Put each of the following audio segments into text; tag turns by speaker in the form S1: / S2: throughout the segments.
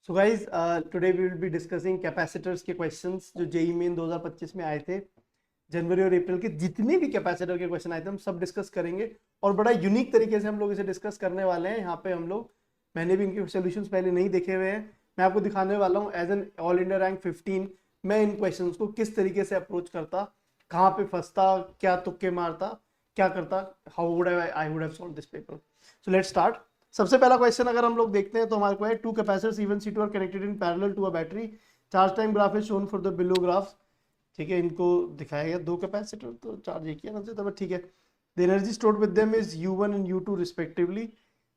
S1: So guys today we will be discussing capacitors के questions जो JEE Main 2025 में आए थे। जनवरी और अप्रैल के जितने भी कैपेसिटर के क्वेश्चन आए थे हम सब डिस्कस करेंगे और बड़ा यूनिक तरीके से हम लोग इसे डिस्कस करने वाले हैं। यहाँ पे हम लोग मैंने भी इनके सोल्यूशंस पहले नहीं देखे हुए हैं। मैं आपको दिखाने वाला हूँ as an all India rank 15 मैं इन क्वेश्चंस को किस तरीके से अप्रोच करता, कहाँ पे फंसता, क्या तुक्के मारता, क्या करता, how would I would have solve this paper. So let's start. सबसे पहला क्वेश्चन अगर हम लोग देखते हैं तो हमारे को है two capacitors C1 C2 are connected in parallel to a battery. Charge time graph is shown for the below graph. ठीक है, इनको दिखाया गया दो कैपेसिटर तो चार्ज एक ही आना चाहिए था, बट ठीक है। The energy stored with them is U1 and U2 respectively.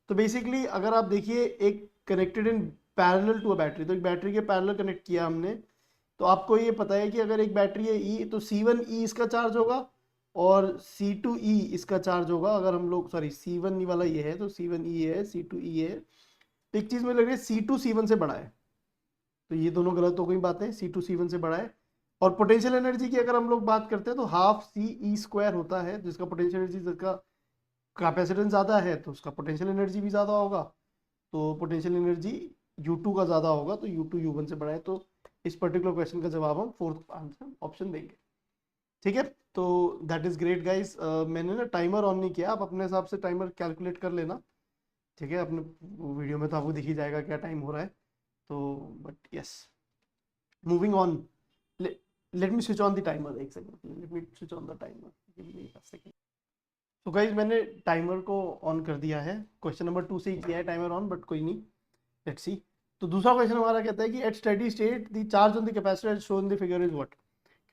S1: तो बेसिकली अगर आप देखिए एक connected in parallel to a battery, तो एक बैटरी के पैरेलल कनेक्ट किया हमने। तो आपको ये पता है कि अगर एक बैटरी है E तो C1E इसका चार्ज होगा और C2E इसका चार्ज होगा। अगर हम लोग सॉरी C1 वाला ये है तो C1E है, C2E है। तो एक चीज मुझे लग रही है C2 C1 से बड़ा है, तो ये दोनों गलत हो गई बातें। C2 C1 से बड़ा है। और पोटेंशियल एनर्जी की अगर हम लोग बात करते हैं तो हाफ CE² होता है, जिसका पोटेंशियल एनर्जी, जिसका कैपेसिटेंस ज्यादा है तो उसका पोटेंशियल एनर्जी भी ज्यादा होगा। तो पोटेंशियल एनर्जी U2 का ज्यादा होगा, तो U2 U1 से बड़ा है। तो इस पर्टिकुलर क्वेश्चन का जवाब हम फोर्थ आंसर ऑप्शन देंगे। ठीक है, तो दैट इज ग्रेट गाइस। मैंने ना टाइमर ऑन नहीं किया, आप अपने हिसाब से टाइमर कैलकुलेट कर लेना। ठीक है, अपने वीडियो में तो आपको दिख ही जाएगा क्या टाइम हो रहा है। तो but yes, moving on. Let me switch on the timer, एक second, let me switch on the timer, give me a second. तो गाइस मैंने टाइमर को ऑन कर दिया है। क्वेश्चन नंबर 2 से ही किया है टाइमर ऑन, बट कोई नहीं, लेट्स सी। तो दूसरा क्वेश्चन हमारा कहता है कि at steady state the charge on the capacitor shown the figure is what.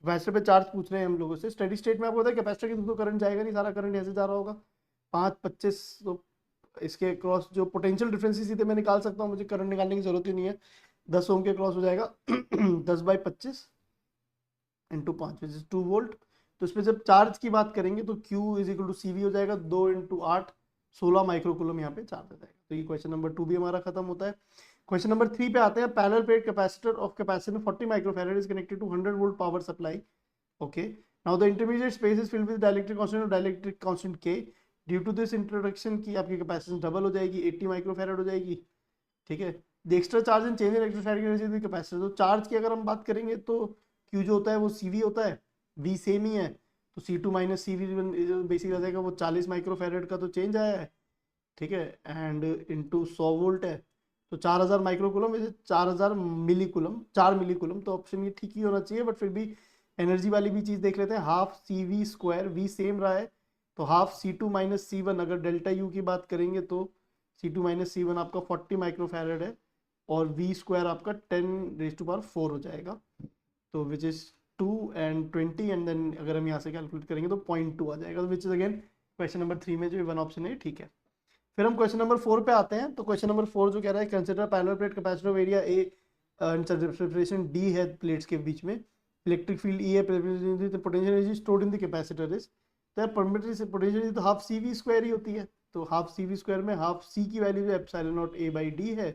S1: Capacitor पे चार्ज पूछ रहे हैं हम लोगों से। स्टेडी स्टेट में आपको पता है कैपेसिटर के थ्रू तो करंट जाएगा नहीं, सारा करंट ऐसे जा रहा होगा 5-25। तो इसके क्रॉस जो पोटेंशियल डिफरेंस सीधे मैं निकाल सकता हूँ, मुझे करंट निकालने की जरूरत ही नहीं है। 10 ओम के क्रॉस हो जाएगा 10/25 × 5 विच इज 2 वोल्ट। तो इसमें जब चार्ज की बात करेंगे तो Q is equal to CV हो जाएगा 2 × 8, 16 माइक्रोकूलम यहाँ पे चार्ज हो जाएगा। तो ये क्वेश्चन नंबर 2 भी हमारा खत्म होता है। क्वेश्चन नंबर 3 पे आते हैं। Parallel plate capacitor of capacitor 40 microfarad is connected to 100 volt power supply. Okay. Now the intermediate space is filled with dielectric constant of dielectric constant K. Due to this introduction की आपकी capacitance double हो जाएगी, 80 microfarad हो जाएगी। ठीक है। The extra charge in change in electrostatic energy capacitor. तो charge की अगर हम बात करेंगे तो Q जो होता है वो CV होता है, V सेम ही है। तो C2 माइनस CV बेसिक आ जाएगा, वो 40 माइक्रोफैराड का तो चेंज आया है। ठीक है, एंड इंटू 100 वोल्ट है। तो 4000 माइक्रोकुलम, वैसे 4000 मिलीकुलम, 4 मिलीकुलम। तो ऑप्शन ये ठीक ही होना चाहिए, बट फिर भी एनर्जी वाली भी चीज देख लेते हैं। हाफ CV², V सेम रहा है, तो हाफ C2 माइनस C1। अगर डेल्टा U की बात करेंगे तो C2 माइनस C1 आपका 40 माइक्रोफैरड है और V² आपका 10⁴ हो जाएगा। तो which is 2 and 20, and then अगर हम यहाँ से कैलकुलेट करेंगे तो 0.2 आ जाएगा, which is again question number 3 में जो वन ऑप्शन है ठीक है। फिर हम क्वेश्चन नंबर 4 पे आते हैं। तो क्वेश्चन नंबर 4 जो कह रहा है consider parallel plate capacitor of area A, separation D है प्लेट्स के बीच में, इलेक्ट्रिक फील्ड E है, potential energy stored in the capacitor is. तो यार परमिटरी से पोटेंशियल एनर्जी तो हाफ CV² ही होती है। तो हाफ CV² में हाफ C की वैल्यू जो एप्सिलॉन नॉट A/D है।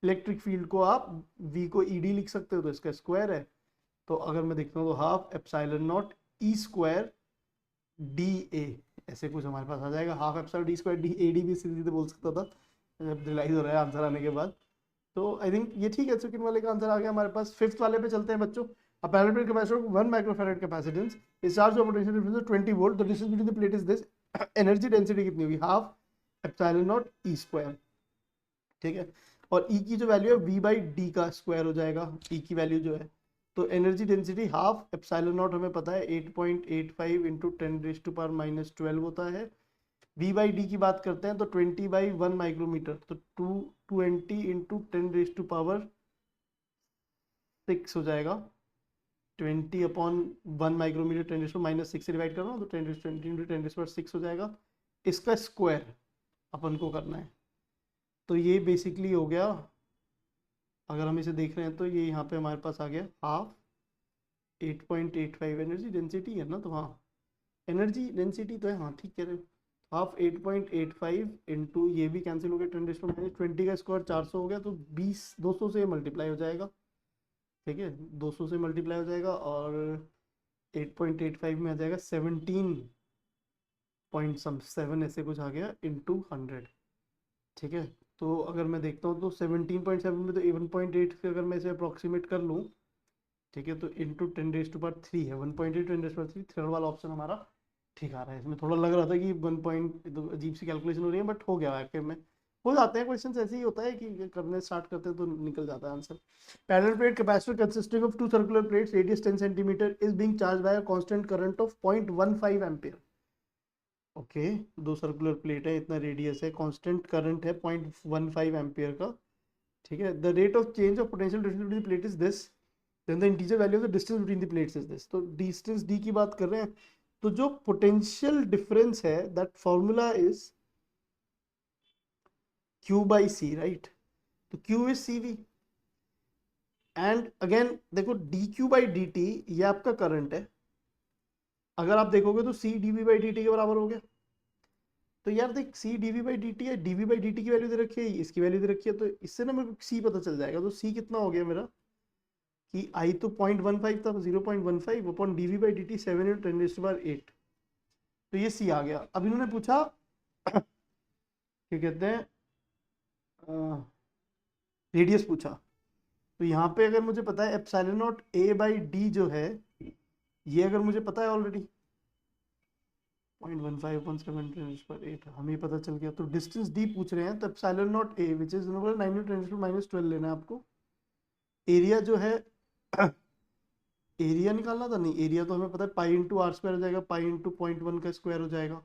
S1: इलेक्ट्रिक फील्ड को आप V को ED लिख सकते हो, तो इसका स्क्वायर है। तो अगर मैं देखता हूँ तो half epsilon not E² DA, ऐसे कुछ हमारे पास आ जाएगा। हाफ एप्सिलॉन D² DAD भी सीधे बोल सकता था, जब रियलाइज हो रहा है आंसर आने के बाद। तो आई थिंक ये ठीक है, सेकंड वाले का आंसर आ गया हमारे पास। फिफ्थ वाले पे चलते हैं बच्चों। A parallel plate capacitor of 1 microfarad capacitance is charged with potential difference of 20 volt. The distance between the plate is this. Energy density कितनी होगी? Half epsilon not E²। ठीक है, और E की जो वैल्यू है V/D का स्क्वायर हो जाएगा, E की वैल्यू जो है। तो energy density half epsilon not हमें पता है 8.85 इंटू 10⁻⁻12 होता है। V/D की बात करते हैं तो 20/1 माइक्रोमीटर, तो 220 इंटू 10⁻6 हो जाएगा। 20/1 माइक्रोमीटर 10⁻⁻6 से डिवाइड कर रहा हूँ, तो 10⁻20 इंटू 10⁻6 हो जाएगा। इसका स्क्वायर अपन को करना है। तो ये बेसिकली हो गया, अगर हम इसे देख रहे हैं तो ये यहाँ पे हमारे पास आ गया हाफ 8.85 एनर्जी डेंसिटी है ना, तो हाँ एनर्जी डेंसिटी तो है, हाँ ठीक कह रहे हो। हाफ 8.85 इंटू ये भी कैंसिल हो गया, 10⁻20 का स्क्वायर 400 हो गया, तो 200 से मल्टीप्लाई हो जाएगा। ठीक है, 200 से मल्टीप्लाई हो जाएगा और 8.85 में आ जाएगा 17.7 ऐसे कुछ आ गया इंटू 100। ठीक है, तो अगर मैं देखता हूँ तो 17.7 में तो 1.8 से अगर मैं इसे अप्रोक्सीमेट कर लूँ, ठीक है, तो इंटू 10⁻³ है, 1.8 10⁻³ थर्ड वाला ऑप्शन हमारा ठीक आ रहा है। इसमें थोड़ा लग रहा था कि 1 पॉइंट तो अजीब सी कैलकुलेशन हो रही है, बट हो गया आखिर में। हो जाते हैं क्वेश्चन, ऐसे ही होता है कि करने स्टार्ट करते हैं तो निकल जाता है answer. Parallel plate capacitor consisting of two circular plates radius 10 centimetre is being charge by a constant current of 0.15 ampere. Okay, दो सर्कुलर प्लेट है, इतना रेडियस है, कांस्टेंट करंट है 0.15 एम्पियर का, ठीक है। The rate of change of potential difference between the plate is this, then the integer value of the distance between the plates is this. तो distance D की बात कर रहे हैं, तो जो पोटेंशियल डिफरेंस है that formula is Q by C, right. तो Q is CV, and again देखो dQ by dt ये आपका करंट है, अगर आप देखोगे तो C dV by dt के बराबर हो गया। तो यार देख, C dV by dt है, dV by dt की वैल्यू दे रखी है, इसकी वैल्यू दे रखी है, तो इससे ना मेरे को C पता चल जाएगा। तो C कितना हो गया मेरा कि I तो 0.15 था, 0.15 अपॉन dV by dt 7 × 10⁸ 8, तो ये C आ गया। अब इन्होंने पूछा क्या कहते हैं, रेडियस पूछा, तो यहाँ पे अगर मुझे पता है epsilon nought A by D जो है, ये अगर मुझे पता है ऑलरेडी 0.15/7 हमें पता चल गया। तो डिस्टेंस डी पूछ रहे हैं, तो epsilon not a which is 9 × 10⁻⁻12 लेना है आपको। एरिया जो है एरिया निकालना था, नहीं एरिया तो हमें पता है π×r² हो जाएगा, π×0.1 का स्क्वायर हो जाएगा,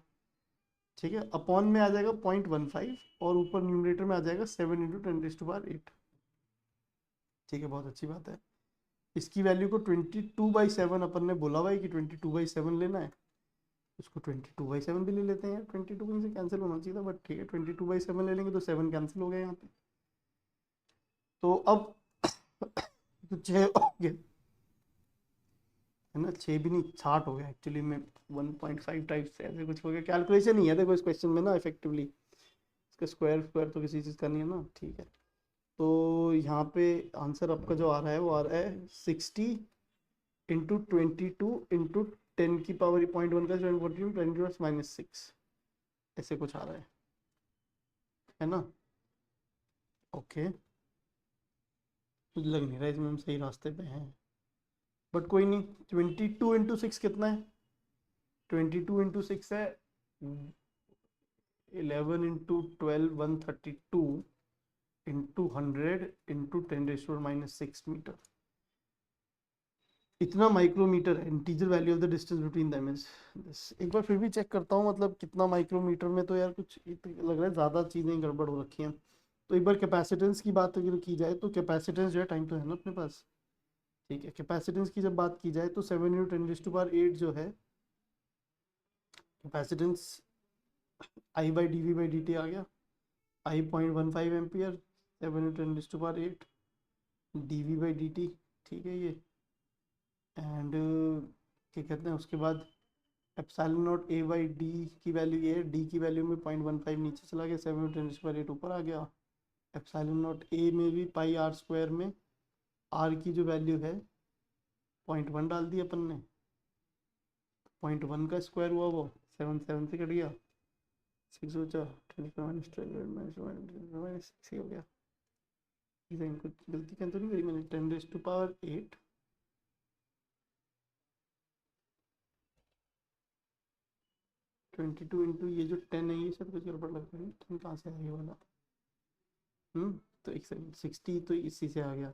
S1: ठीक है। अपॉन में आ जाएगा 0.15 और ऊपर न्यूमरेटर में आ जाएगा 7 × 10⁸ 8, ठीक है, बहुत अच्छी बात है। इसकी वैल्यू को 22/7 अपन ने बोला हुआ है कि 22/7 लेना है, इसको 22/7 भी ले लेते हैं। 22 कहीं से कैंसिल होना चाहिए था, बट ठीक है 22/7 ले लेंगे तो 7 कैंसिल हो गया यहाँ पे। तो अब तो 6 हो गया है ना, 6 भी नहीं 60 हो गया एक्चुअली में, 1.5 टाइप्स ऐसे कुछ हो गया। कैलकुलेशन ही है देखो इस क्वेश्चन में ना, इफेक्टिवली इसका स्क्वायर स्क्वायर तो किसी चीज़ का नहीं है ना, ठीक है। तो यहाँ पे आंसर आपका जो आ रहा है वो आ रहा है 60 × 22 × 10⁻⁻1 का 10⁻⁻6 ऐसे कुछ आ रहा है ना। ओके, मुझे लग नहीं रहा इसमें हम सही रास्ते पे हैं, बट कोई नहीं। 22 × 6 कितना है, 22 × 6 है 11 × 12 132 × 100 × 10⁻⁻6 मीटर, इतना माइक्रोमीटर है। Integer value of the distance between them is this. एक बार फिर भी चेक करता हूँ, मतलब कितना माइक्रोमीटर में, तो यार कुछ लग रहा है ज़्यादा चीज़ें गड़बड़ हो रखी हैं। तो एक बार कैपेसिटेंस की बात अगर की जाए, तो कैपेसिटेंस जो है, टाइम तो है ना अपने पास, ठीक है। कैपेसिटेंस की जब बात की जाए तो 7 × 10⁸ 8 जो है capacitance, I by D V by D T आ गया, I 0.15 ampere, 7 × 10⁸ 8 D V by D T, ठीक है ये। एंड क्या कहते हैं उसके बाद epsilon nought A by D की वैल्यू ये है, डी की वैल्यू में 0.15 नीचे चला गया, 7 × 10⁸ 8 ऊपर आ गया। एप्सिलॉन नॉट A में भी πr² में r की जो वैल्यू है 0.1 डाल दी अपन ने, 0.1 का स्क्वायर हुआ वो 7 से कट गया, 6 बचा, 25 - 6 हो गया। कुछ गलती क्या तो नहीं करी मैंने, 10⁸8 22 इंटू ये जो 10 है, ये सब कुछ गड़बड़ लग रही है, 10 कहाँ से आ गया वाला, तो एक सेकंड, 60 तो इसी से आ गया,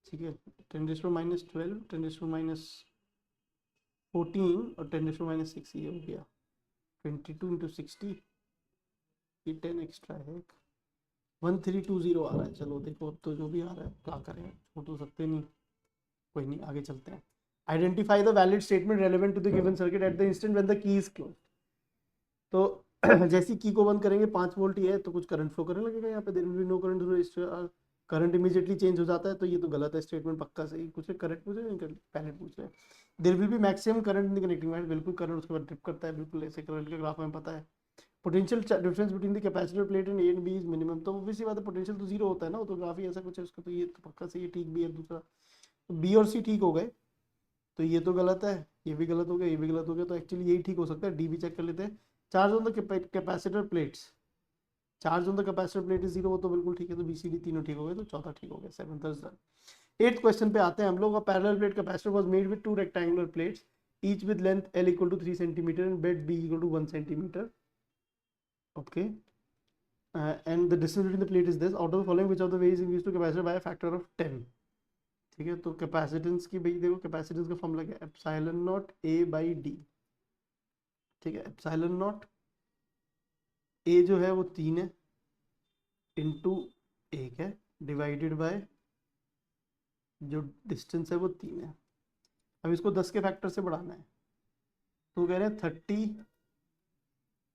S1: ठीक है। 10⁻⁻12 10⁻⁻14 और 10⁻⁻6 ये हो गया। 22 × 60, ये 10 एक्स्ट्रा है, 1320 आ रहा है। चलो देखो अब तो जो भी आ रहा है क्या करें, हो तो सकते नहीं, कोई नहीं आगे चलते हैं। Identify the valid statement relevant to the given circuit at the instant when the key is close. तो जैसी की को बंद करेंगे 5 वोल्ट ही है, तो कुछ करंट फ्लो करने लगेगा यहाँ पे, there will be no current through, current immediately change हो जाता है, तो ये तो गलत है स्टेटमेंट, पक्का सही। कुछ करेक्ट पूछ रहे हैं, पहले पूछ रहे हैं। There will be maximum current in the connecting wire, बिल्कुल करंट उसके बाद ड्रिप करता है, बिल्कुल ऐसे करंट का ग्राफ हमें पता है। Potential difference between the capacitor plate and A and B is minimum, तो ऑब्वियसली बात है पोटेंशियल तो जीरो होता है ना, वो तो ग्राफ ही ऐसा कुछ है उसका, तो ये तो पक्का सही है, ठीक भी है। दूसरा तो बी और सी ठीक हो गए, तो ये तो गलत है, ये भी गलत हो गया, ये भी गलत हो गया, तो एक्चुअली यही ठीक हो सकता है। डी भी चेक कर लेते हैं। Charge on the capacitor plates, charge on the capacitor plate is 0, वो तो बिल्कुल ठीक है, तो BCD तीनों ठीक हो गए, तो चौथा ठीक हो गया, 7th is done. 8th question पे आते हैं हम लोग। Parallel plate capacitor was made with 2 rectangular plates each with length L equal to 3 centimetre and breadth B equal to 1 centimetre. Okay, and the distance between the plate is this, out of the following which of the ways used to capacitor by a factor of 10। ठीक है, तो capacitance की भाई देखो, capacitance का formula क्या है, epsilon nought A by D। ठीक है, एप्सिलॉन नॉट A जो है वो 3 है, इंटू 1 है, डिवाइडेड बाय जो डिस्टेंस है वो 3 है। अब इसको 10 के फैक्टर से बढ़ाना है, तो कह रहे हैं 30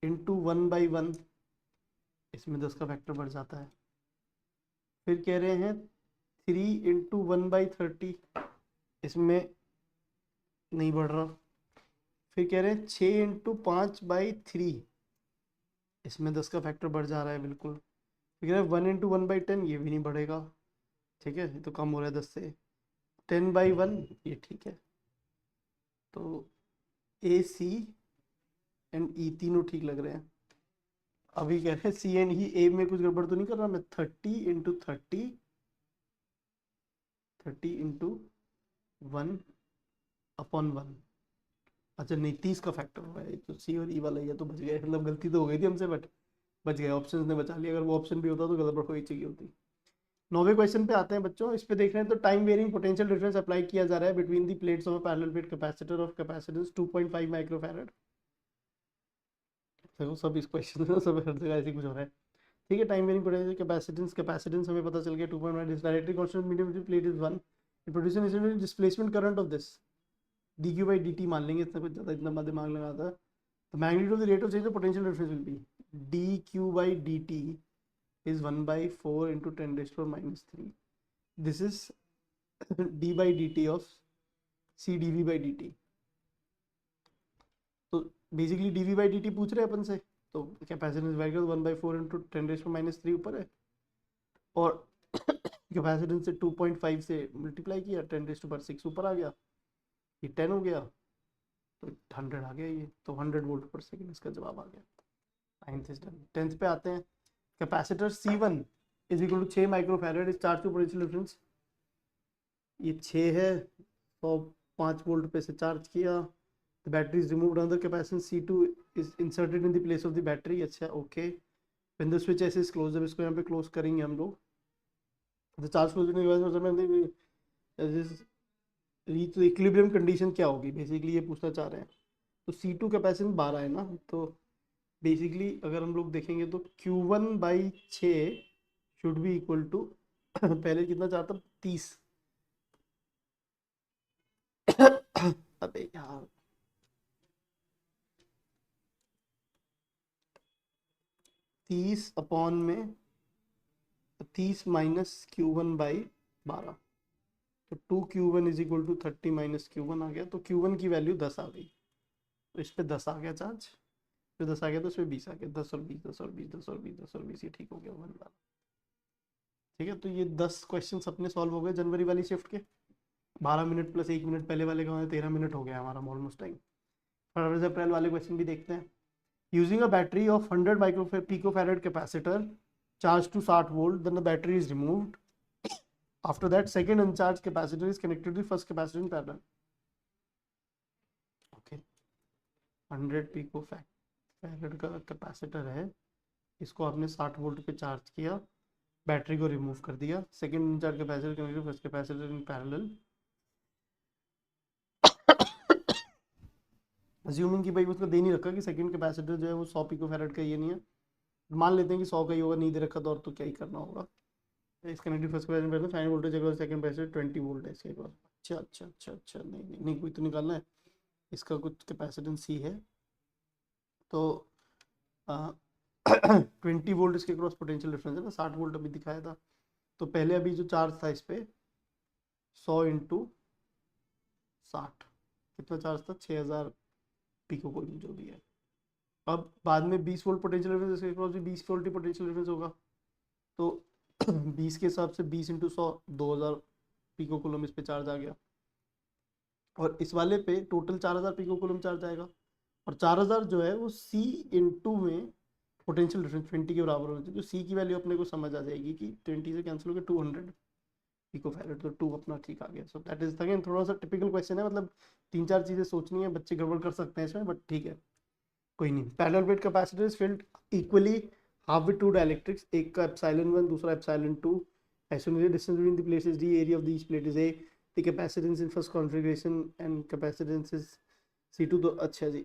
S1: इंटू 1/1, इसमें 10 का फैक्टर बढ़ जाता है। फिर कह रहे हैं 3 इंटू 1/30, इसमें नहीं बढ़ रहा। फिर कह रहे हैं 6 इंटू 5/3, इसमें 10 का फैक्टर बढ़ जा रहा है बिल्कुल। फिर कह रहे हैं 1 इंटू 1/10, ये भी नहीं बढ़ेगा। ठीक है, ये तो कम हो रहा है 10 से। 10/1 ये ठीक है, तो AC एंड E तीनों ठीक लग रहे हैं। अभी कह रहे हैं C एंड E, A में कुछ गड़बड़ तो नहीं कर रहा मैं, 30 इंटू 30, 30 इंटू 1/1। अच्छा नहीं, 30 का फैक्टर हुआ है, तो C और E वाला ही है, तो बच गए, मतलब गलती तो हो गई थी हमसे, बट बच गए, ऑप्शन ने बचा लिया। अगर वो ऑप्शन भी होता तो गड़बड़ हो ही चाहिए होती। 9वें क्वेश्चन पे आते हैं बच्चों। इस पे देख रहे हैं, तो time varying potential difference apply किया जा रहा है between the plates of a parallel plate capacitor of capacitance 2.5 microfarad. देखो सब इस क्वेश्चन में सब हर जगह ऐसे कुछ हो रहा है। ठीक है, time varying potential capacitance, capacitance हमें पता चल गया 2.5 is directly constant medium plate is 1, it produces displacement current of this dq/dt मान लेंगे, इतना कुछ ज़्यादा इतना दिमाग लगाता है। तो magnitude of the rate of change of potential difference will be dq/dt is 1/4 into 10⁻³ this is d/dt of C dv/dt। तो बेसिकली dv/dt पूछ रहे हैं अपन से, तो कैपेसिटेंस वैल्यू 1/4 into 10⁻³ ऊपर है, और कैपेसिटेंस से 2.5 से मल्टीप्लाई किया, 10⁻6 ऊपर आ गया, ये 10 हो गया, तो 100 आ गया ये, तो 100 वोल्ट पर सेकेंड इसका जवाब आ गया। 9th is done. 10th पे आते हैं। Capacitor C1 is equal to 6 microfarad is charge to potential difference, ये 6 है, 105 वोल्ट पे से चार्ज किया, the battery is removed on the capacitance C2 is inserted in the place of the battery. अच्छा okay, when the switch ऐसे is close, जब इसको यहाँ पे क्लोज करेंगे हम लोग, the charge close reach equilibrium condition क्या होगी, बेसिकली ये पूछना चाह रहे हैं। तो C2 कैपेसिटेंस 12 है ना, तो बेसिकली अगर हम लोग देखेंगे तो Q1/6 should be equal to पहले कितना चाहता, 30 अबे यार 30 अपॉन में 30 माइनस Q1/12, तो 2Q1 is equal to 30 minus Q1 आ गया, तो Q1 की वैल्यू 10 आ गई, तो इस पे 10 आ गया चार्ज, फिर 10 आ गया तो इस पे 20 आ गया, 10 और 20, 10 और 20, 10 और 20, 10 और 20, ये ठीक हो गया 1/12। ठीक है, तो ये 10 क्वेश्चन अपने सॉल्व हो गए जनवरी वाली शिफ्ट के। 12 मिनट प्लस 1 मिनट पहले वाले का 13 मिनट हो गया हमारा ऑलमोस्ट टाइम। फरवरी से अप्रैल वाले क्वेश्चन भी देखते हैं। Using a battery of 100 micro picofarad capacitor charge to 60 volt, then the battery is removed. After that second uncharged capacitor is connected to the first capacitor in parallel. Okay, 100 picofarad का capacitor है, इसको आपने 60 volt पे charge किया, battery को remove कर दिया, second uncharged capacitor connected first capacitor in parallel. Assuming कि भाई उसका दे नहीं रखा कि सेकंड कैपेसिटर जो है वो 100 पिकोफैरेड का, ये नहीं है, मान लेते हैं कि 100 का ही होगा, नहीं दे रखा तो और तो क्या ही करना होगा। इस connective first capacitor final voltage across second capacitor 20 volt है इसके पास। अच्छा अच्छा अच्छा अच्छा, नहीं नहीं नहीं, कोई तो निकालना है, इसका कुछ कैपेसिटेंस सी है, तो 20 वोल्ट इसके क्रॉस पोटेंशियल डिफरेंस है ना, 60 वोल्ट अभी दिखाया था, तो पहले अभी जो चार्ज था इस पे 100 इंटू 60, कितना चार्ज था, 6000 पिको कोई जो भी है। अब बाद में 20 वोल्ट पोटेंशियल डिफरेंस, इसके क्रॉस भी 20 वोल्ट ही पोटेंशियल डिफरेंस होगा, तो 20 के हिसाब से 20 इंटू 100, 2000 पिको कूलम इस पे चार्ज आ गया, और इस वाले पे टोटल 4000 पिको कूलम चार्ज आएगा, और 4000 जो है वो C इंटू में पोटेंशियल डिफरेंस 20 के बराबर होना चाहिए। तो सी की वैल्यू अपने को समझ आ जाएगी कि 20 से कैंसिल होकर 200 पिको फैरेड, तो 2 अपना ठीक आ गया। सो दैट इज अगेन थोड़ा सा टिपिकल क्वेश्चन है, मतलब 3-4 चीजें सोचनी है, बच्चे गड़बड़ कर सकते हैं इसमें, बट ठीक है कोई नहीं। Parallel plate capacitor is filled equally half with two dielectrics, एक का ε1 दूसरा ε2, isolated distance between the places d, area of the each plate is a, the capacitance in first configuration and capacitance is C2। तो अच्छा जी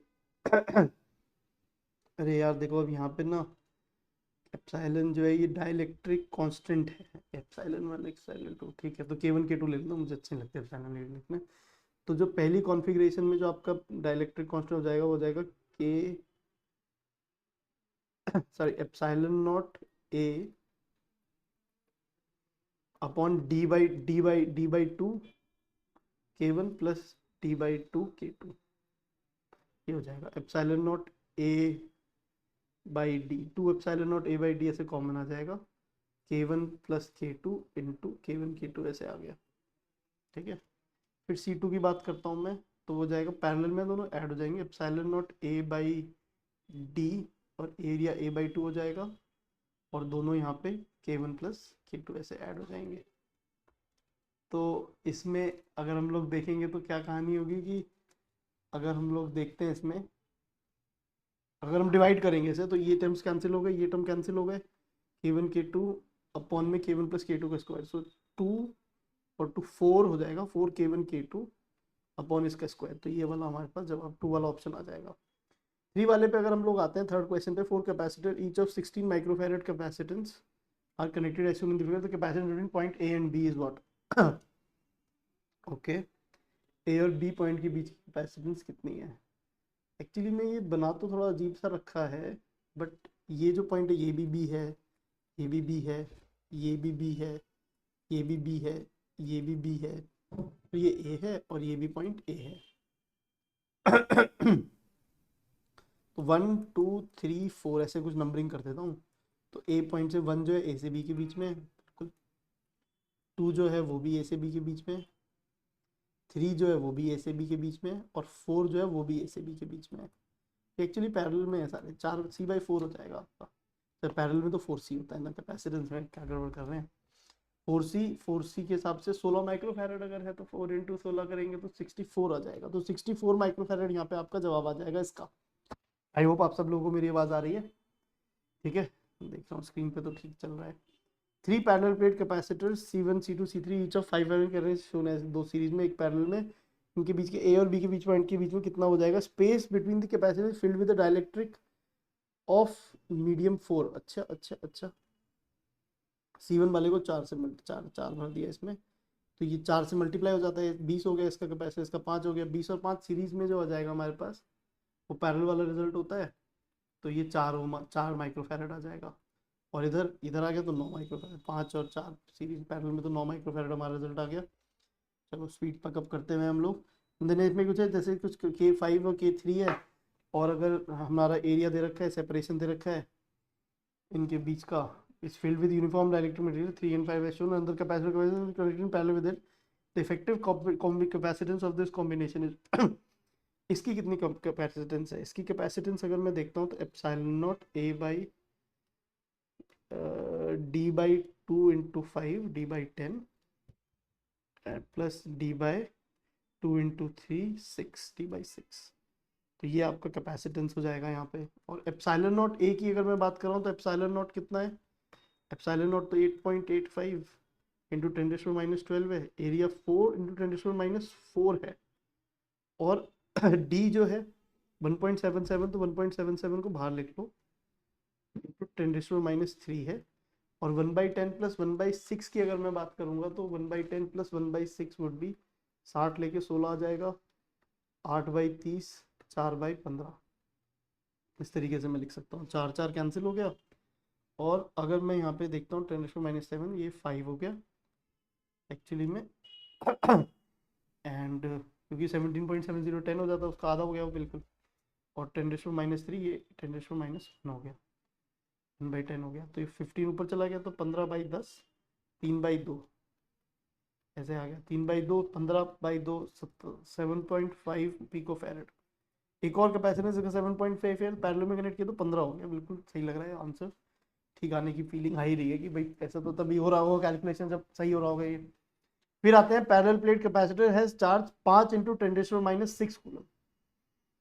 S1: अरे यार देखो अब यहाँ पे ना एप्सिलॉन जो है ये डाइलेक्ट्रिक कांस्टेंट है, ε1 ε2 ठीक है, तो K1 K2 ले लो, मुझे अच्छे लगते हैं एप्सिलॉन लिखने। तो जो पहली कॉन्फ़िगरेशन में जो आपका डाइलेक्ट्रिक कांस्टेंट हो जाएगा वो हो जाएगा K sorry ε0 A upon d/2 K1 plus d/2 K2, ये हो जाएगा ε0 A/d, 2 ε0 A/d ऐसे कॉमन आ जाएगा, K1 plus K2 into K1 K2 ऐसे आ गया, ठीक है। फिर C2 की बात करता हूँ मैं, तो वो जाएगा पैरेलल में, दोनों ऐड हो जाएंगे, ε0 A/d और एरिया A/2 हो जाएगा, और दोनों यहाँ पे K1 प्लस K2 ऐसे ऐड हो जाएंगे। तो इसमें अगर हम लोग देखेंगे तो क्या कहानी होगी कि अगर हम लोग देखते हैं इसमें, अगर हम डिवाइड करेंगे इसे तो ये टर्म्स कैंसिल हो गए, ये टर्म कैंसिल हो गए, K1 K2 अपॉन में K1 प्लस K2 का स्क्वायर, सो 2 और 2 4 हो जाएगा, 4 K1 K2 अपॉन इसका स्क्वायर। तो ये वाला हमारे पास जवाब 2 वाला ऑप्शन आ जाएगा। 3 वाले पे अगर हम लोग आते हैं, थर्ड क्वेश्चन पे, 4 capacitor each of 16 microfarad capacitance are connected as shown in the figure, the capacitance between point A and B is what. Okay, A और बी पॉइंट के बीच की कैपेसिटेंस कितनी है। एक्चुअली में ये बना तो थोड़ा अजीब सा रखा है, बट ये जो पॉइंट है ये भी बी है, ये भी बी है, ये भी बी है, ये भी बी है, ये भी बी है, तो ये ए है और ये भी पॉइंट ए है। तो 1 2 3 4 ऐसे कुछ नंबरिंग कर देता हूँ। तो ए पॉइंट से 1 जो है ए से बी के बीच में है, बिल्कुल। 2 जो है वो भी ए से बी के बीच में, 3 जो है वो भी ए से बी के बीच में, और 4 जो है वो भी ए से बी के बीच में है। एक्चुअली पैरेलल में है सारे, 4 C/4 हो जाएगा आपका। तो पैरेलल में तो 4C होता है ना, कैपेसिटेंस में क्या गड़बड़ कर रहे हैं। 4C के हिसाब से 16 माइक्रोफैरेड अगर है तो 4 इंटू 16 करेंगे तो 64 आ जाएगा। तो 64 माइक्रोफैरेड यहाँ पे आपका जवाब आ जाएगा इसका। आई होप आप सब लोगों को मेरी आवाज़ आ रही है, ठीक है। देख रहा हूँ स्क्रीन पे तो ठीक चल रहा है। 3 parallel plate capacitor C1 C2 C3 each of 5 shown है, 2 सीरीज में, एक पैरेलल में, इनके बीच के ए और बी के बीच पॉइंट के बीच में कितना हो जाएगा। Space between the capacitor filled with the dielectric of medium 4। अच्छा अच्छा अच्छा, C1 वाले को 4 से चार भर दिया इसमें, तो ये 4 से मल्टीप्लाई हो जाता है, 20 हो गया इसका कैपेसिटर, इसका 5 हो गया, 20 और 5 सीरीज में जो आ जाएगा हमारे पास वो पैरेलल वाला रिजल्ट होता है। तो ये 4 माइक्रोफैरेड आ जाएगा, और इधर इधर आ गया तो 9 माइक्रोफैरेड, 5 और 4 सीरीज पैरेलल में तो 9 माइक्रोफैरेड हमारा रिजल्ट आ गया। चलो स्पीड पकअप करते हुए हम लोग, इसमें कुछ है जैसे कुछ K5 और K3 है, और अगर हमारा एरिया दे रखा है, सेपरेशन दे रखा है इनके बीच का, इस field with uniform dielectric material 3 and 5 shown, अंदर capacitor connected parallel with it, the effective capacitance of this combination is इसकी कितनी कैपेसिटेंस है। इसकी कैपेसिटेंस अगर मैं देखता हूँ तो ε0 A/d/2 into 5 d/10 plus d/2 into 3 6 d/6, तो ये आपका कैपेसिटेंस हो जाएगा यहाँ पे। और ε0 A की अगर मैं बात कर रहा हूँ तो ε0 कितना है, ε0 तो 8.85 इंटू 10⁻⁻12 है, एरिया 4 इंटू 10⁻⁻4 है, और D जो है 1.77, तो 1.77 को बाहर लिख लो, इंटू 10⁻³ है, और 1/10 प्लस 1/6 की अगर मैं बात करूंगा तो 1/10 प्लस 1/6 वुड बी 60 लेके 16 आ जाएगा, 8/30 4/15, इस तरीके से मैं लिख सकता हूँ। 4 4 कैंसिल हो गया, और अगर मैं यहाँ पे देखता हूँ 10⁻⁻7 ये 5 हो गया एक्चुअली में एंड क्योंकि 17.70 10 हो जाता है, उसका आधा हो गया वो बिल्कुल, और 10⁻³ ये 10⁻1 हो गया, 1/10 हो गया, तो ये 15 ऊपर चला गया, तो 15/10 3/2 ऐसे आ गया, 3/2 15/2 7.5 पिको फैरेड, एक और कैपेसिटेंस 7.5 पैरेलल में कनेक्ट किया तो 15 हो गया। बिल्कुल सही लग रहा है आंसर, ठीक आने की फीलिंग आ ही रही है कि भाई ऐसा तो तभी हो रहा होगा कैलकुलेशन जब सही हो रहा होगा ये। फिर आते हैं parallel plate capacitor has charge 5 × 10⁻⁶ coulomb.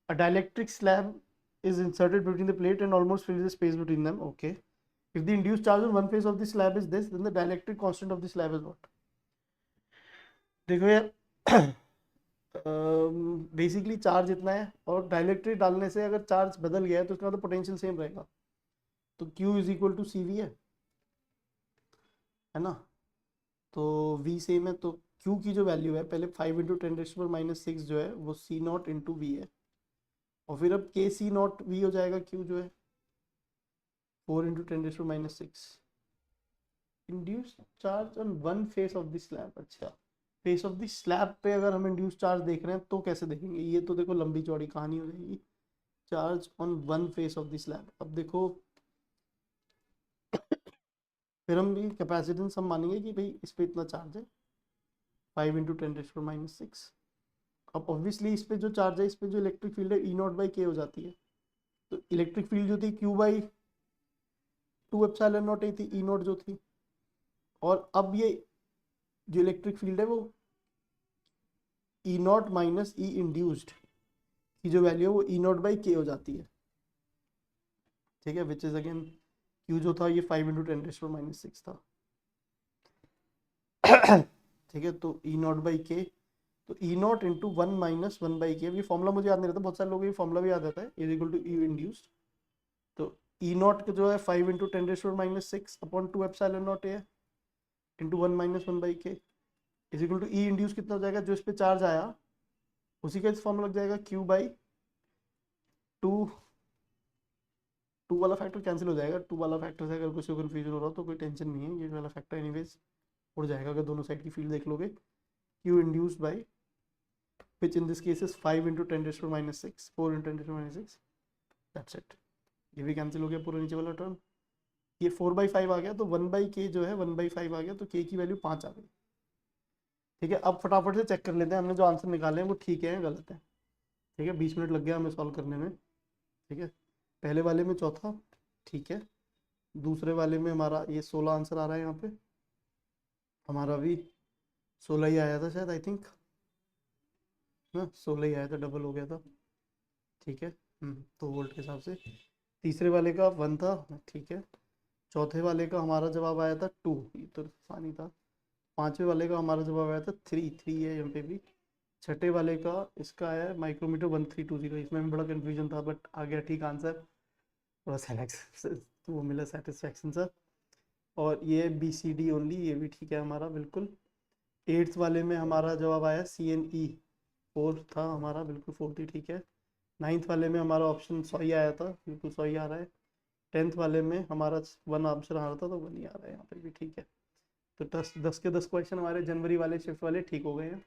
S1: A dielectric slab is inserted between the plate and almost fills the space between them. Okay. If the induced charge on one face of the slab is this, then the dielectric constant of the slab is what? देखो यार, basically charge इतना है और dielectric डालने से अगर charge बदल गया है तो उसका तो पोटेंशियल सेम रहेगा, तो Q is equal to CV है ना। तो V सेम है, तो Q की जो वैल्यू है पहले 5 × 10⁻⁶ जो है वो C0 × V है, और फिर अब KC0 V हो जाएगा, Q जो है 4 × 10⁻⁶। Induce charge on one face of the slab. अच्छा, फेस ऑफ द स्लैब पे अगर हम इंड्यूस चार्ज देख रहे हैं तो कैसे देखेंगे, ये तो देखो लंबी चौड़ी कहानी हो जाएगी। Charge on one face of the slab, अब देखो फिर हम भी कैपेसिटेंस हम मानेंगे कि भाई इस पे इतना चार्ज है 5 × 10⁻⁶। अब ऑब्वियसली इस पे जो चार्ज है, इस पे जो इलेक्ट्रिक फील्ड है E0/K हो जाती है, तो इलेक्ट्रिक फील्ड जो थी Q/2ε0 थी, E0 जो थी, और अब ये जो इलेक्ट्रिक फील्ड है वो E0 - E इंड्यूस्ड की जो वैल्यू है वो E0/K हो जाती है, ठीक है, विच इज अगेन Q जो था ये 5 × 10⁻⁶ था, ठीक है। तो E0/K, तो E0 × 1 - 1/K, अब ये फॉर्मूला मुझे याद नहीं रहता, बहुत सारे लोगों को ये फॉर्मूला भी याद रहता है, is equal to E induced. तो E0 का जो है 5 × 10⁻⁶ अपॉन 2ε0 है into 1 - 1/K is equal to E induced कितना हो जाएगा, जो इस पे चार्ज आया उसी का इस फॉर्मूला लग जाएगा Q/2। 2 वाला फैक्टर कैंसिल हो जाएगा, 2 वाला फैक्टर से अगर कुछ कन्फ्यूजन हो रहा हो तो कोई टेंशन नहीं है, ये वाला फैक्टर एनीवेज उड़ जाएगा अगर दोनों साइड की फील्ड देख लोगे। Q induced by which in this case is 5 × 10⁻⁶, 4 × 10⁻⁶, that's it। ये भी कैंसिल हो गया पूरा नीचे वाला टर्म, ये 4/5 आ गया, तो 1/K जो है 1/5 आ गया, तो K की वैल्यू 5 आ गई, ठीक है। अब फटाफट से चेक कर लेते हैं हमने जो आंसर निकाले हैं वो ठीक है या गलत है, ठीक है। 20 मिनट लग गया हमें सॉल्व करने में, ठीक है। पहले वाले में चौथा ठीक है, दूसरे वाले में हमारा ये 16 आंसर आ रहा है, यहाँ पे हमारा भी 16 ही आया था शायद, आई थिंक ना, 16 ही आया था, डबल हो गया था, ठीक है। 2 वोल्ट के हिसाब से। तीसरे वाले का 1 था, ठीक है। चौथे वाले का हमारा जवाब आया था 2, ये तो आसानी था। पांचवे वाले का हमारा जवाब आया था 3 है यहाँ पे भी। छठे वाले का इसका आया माइक्रोमीटर 1320, इसमें भी बड़ा कंफ्यूजन था बट आ गया ठीक आंसर, थोड़ा तो वो मिला सेटिस्फैक्शन सर। और ये BCD ओनली, ये भी ठीक है हमारा बिल्कुल। 8th वाले में हमारा जवाब आया CNE 4 था हमारा, बिल्कुल 4 ही ठीक है। 9th वाले में हमारा ऑप्शन सही आया था, बिल्कुल सही आ रहा है। 10th वाले में हमारा 1 ऑप्शन आ रहा था तो 1 ही आ रहा है यहाँ पे भी, ठीक है। तो 10 के 10 क्वेश्चन हमारे जनवरी वाले शिफ्ट वाले ठीक हो गए हैं।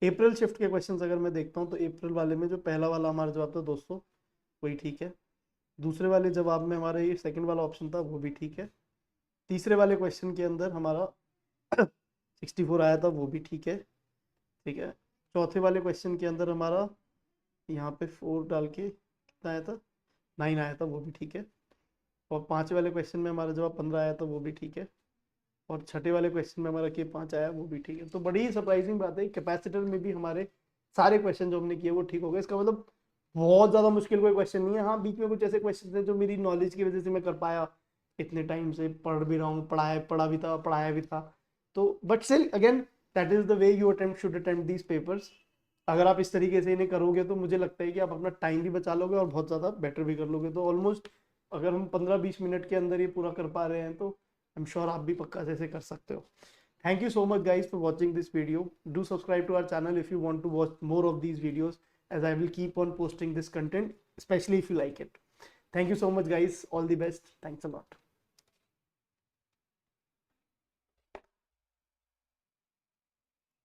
S1: अप्रैल शिफ्ट के क्वेश्चंस अगर मैं देखता हूँ तो अप्रैल वाले में जो पहला वाला हमारा जवाब था 200, वही ठीक है। दूसरे वाले जवाब में हमारा ये सेकंड वाला ऑप्शन था, वो भी ठीक है। तीसरे वाले क्वेश्चन के अंदर हमारा 64 आया था, वो भी ठीक है, ठीक है। चौथे वाले क्वेश्चन के अंदर हमारा यहाँ पे 4 डाल के कितना आया था, 9 आया था, वो भी ठीक है। और पाँचवें वाले क्वेश्चन में हमारा जवाब 15 आया था, वो भी ठीक है। और छठे वाले क्वेश्चन में हमारा K5 आया, वो भी ठीक है। तो बड़ी सरप्राइजिंग बात है, कैपेसिटर में भी हमारे सारे क्वेश्चन जो हमने किए वो ठीक हो गए। इसका मतलब बहुत ज़्यादा मुश्किल कोई क्वेश्चन नहीं है। हाँ, बीच में कुछ ऐसे क्वेश्चन थे जो मेरी नॉलेज की वजह से मैं कर पाया, इतने टाइम से पढ़ भी रहा हूँ, पढ़ा भी था, पढ़ाया भी था, तो but still again that is the way you attempt should attempt these papers. अगर आप इस तरीके से इन्हें करोगे तो मुझे लगता है कि आप अपना टाइम भी बचा लोगे और बहुत ज़्यादा बेटर भी कर लोगे। तो ऑलमोस्ट अगर हम 15-20 मिनट के अंदर ये पूरा कर पा रहे हैं तो आई एम श्योर आप भी पक्का से कर सकते हो। Thank you so much guys for watching this video. Do subscribe to our channel if you want to watch more of these videos, as I will keep on posting this content, especially if you like it. Thank you so much guys. All the best. Thanks a lot.